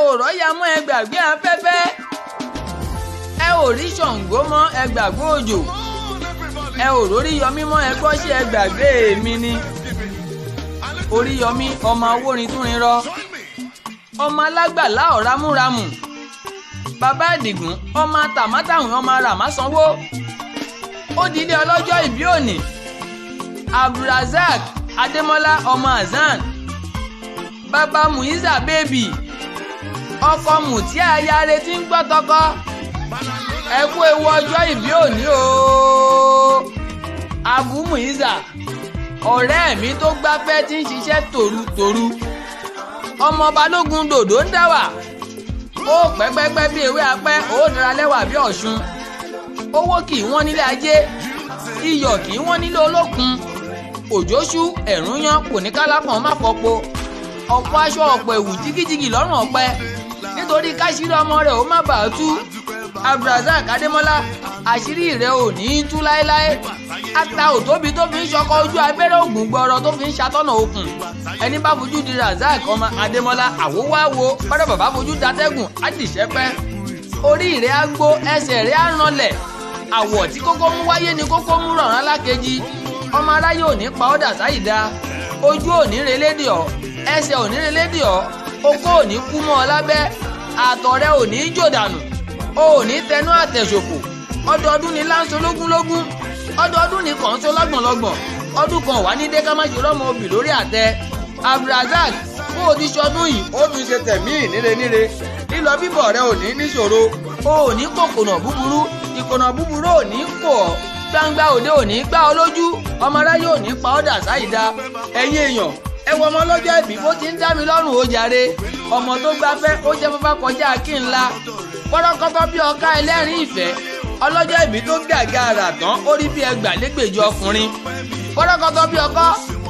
ò rọ́yà mọ́ ẹ gbàgbé afẹ́fẹ́, ẹ ò rí Ṣàngó mọ́ ẹ gbàgbé òjò, ẹ ò rórí yọmí mọ́ ẹ gbọ́ ṣé ẹ gbàgbé èmi ni. Oríyọmí ọmọ Awórintúnrinro, ọmọ alágbàlá ọ̀rámúramù, bàbá Àdìgún ọmọ tàmátàwìn ọmọ ràmásánwó. Ó dilé ọlọ́jọ́ ìbí òní, Rasaq Adémọ́lá ọmọ Azan, bàbá Muiza bébì, ọkọ Mùtí ayáre tí ń gbọ́ tọkọ. Ẹ kú ewu ọjọ́ ìbí òní o. Abu Muiza ọ̀rẹ́ mi tó gbáfẹ́ tí ń ṣiṣẹ́ tòrutòru, ọmọ balógun dòdò ń dáwà. Ó pẹ́pẹ́pẹ́ bí ewé apẹ́, ó dára lẹ́wà bí ọ̀ṣun. Owó kì í wọ́n nílé ajé, iyọ̀ kì í wọ́n nílé olókun. Òjò ṣú ẹ̀rún yán kò ní kálápọ̀n má fọpo. Ọ̀pọ̀ aṣọ ọ̀pọ̀ ẹ̀wù jìgìjìgì lọ́rùn ọ̀pẹ nítorí káṣírí ọmọ rẹ̀ ó má bàa tú. Rasaq Adémọ́lá, àṣírí rẹ̀ ò ní í tú láéláé. Ata òtóbi tó fi ń ṣọkọ ojú abẹ́rẹ́ ògùn gbọ́rọ̀ tó fi ń ṣàtọ́nà okùn. Ẹni bá fojú di Rasaq ọmọ Adémọ́lá àwòwáwo, bọ́dọ̀ bàbá fojú datẹ́gùn á dìṣẹ́pẹ́. Orí rẹ̀ á gbó, ẹsẹ̀ rẹ̀ á ranlẹ̀. Àwọ̀ tí kókó mú wáyé ni kókó mú rọ̀rán lákejì. Ọmọ aráyé ò ní pa ọ́ dà sáyìdá. Ojú ò ní relédè ọ́, ẹsẹ̀ ò ní relédè ọ́, okó ò ní kú mọ́ ọ lábẹ́, àtọ̀ rẹ̀ ò ní jò dànù, o ò ní tẹnu àtẹ̀ṣòfò. Ọdọọdún ni láǹṣó lógúnlógún, ọdọọdún ni kànṣó lọ́gbọ̀nlọ́gbọ̀n. Ọdún kan wà ní dé ká má ṣe rọ́mọ obì lórí àtẹ. Rasaq, bó o ti ṣọdún yìí ó tún ṣe tẹ̀mí níre. Lílọ bíbọ̀ rẹ ò ní níṣòro, o ò ní kòkònà búburú, ìkònà búburú ò ní kò ọ́, gbangba òde ò ní gbá ọ lójú, ọmọ aráyé ò ní pa ọ́ dà sáyìdá. Ẹ̀yin èèyàn, ẹ wo ọmọ ọlọ́jọ́ ìbí bó ti ń dá mi lọ́rùn ó jàre. Ọmọ tó gbáfẹ́ ó jẹ́ fáfá kọjá kí n la. Pọ́rọ́kọ́tọ́ bí ọká ẹlẹ́rìn ìfẹ́, ọlọ́jọ́ ìbí tó gàgà rà tán ó rí bí ẹgbàlégbèje ọkùnrin. Pọ́rọ́kọ́tọ́ bí ọkọ́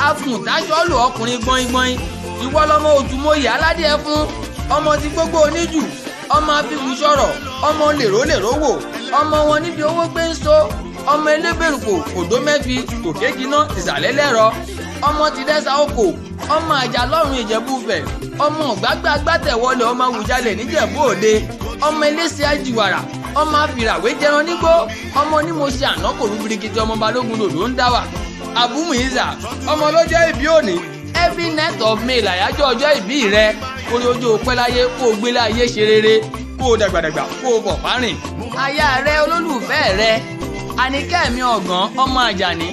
afùntàṣọ́lù ọkùnrin gbọ́ngbọ́n. Ìwọ lọmọ òtúmọ̀yà aládìẹ fún, ọmọ ti gbogbo oníjù, ọmọ afifu sọ̀rọ̀, ọmọ lèrólèró wò, ọmọ wọn níbi owó gbé ń so, ọmọ elébèrùkò òdó mẹ́fi òkè jiná ìsàlẹ̀ lẹ́rọ, ọmọ ti dẹ́sà oko, ọmọ àjà lọ́rùn ìjẹ̀bú-fẹ̀, ọmọ ọ̀gbágbá gbátẹ̀wọlé ọmọ àwùjalẹ̀ níjẹ̀bú òde, ọmọ eléṣẹ́ àjìwàrà, ọmọ àfìràwé jẹran nígbó, ọmọ onímọ̀ọ́ṣẹ́ àná kò rú birikiti ọmọ balógun dòdò ń dáwà. Abu Muiza ọmọ lọ́jọ́ ìbí òní, every night of May làyájọ́ ọjọ́ ìbí rẹ. Orí ojú òpẹ́ láyé kó o gbé láyé ṣe rere, kó o dàgbàdàgbà kó o bọ̀ fárìn. Aya rẹ olólùfẹ́ rẹ Àníkẹ́ mi ọ̀gán ọmọ Àjàní,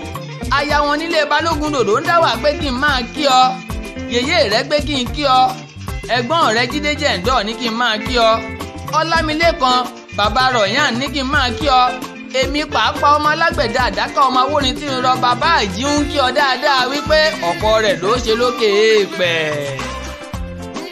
aya wọn nílé balógun dòdò ń dáwà pé kí n máa kí ọ. Yèyé rẹ pé kí n kí ọ. Ẹ̀gbọ́n rẹ Jídé Jẹ̀ǹdọ̀ ní kí n máa kí ọ. Ọlámilékan bàbá Rọ̀yàn ní kí n máa kí ọ. Èmi pàápàá ọmọ alágbẹ̀dẹ àdáká ọmọ Awórintúnrinro bàbá àjíhùn kí ọ dáadáa wípé ọ̀pọ̀ rẹ̀ ló ṣe lókè èèpẹ̀.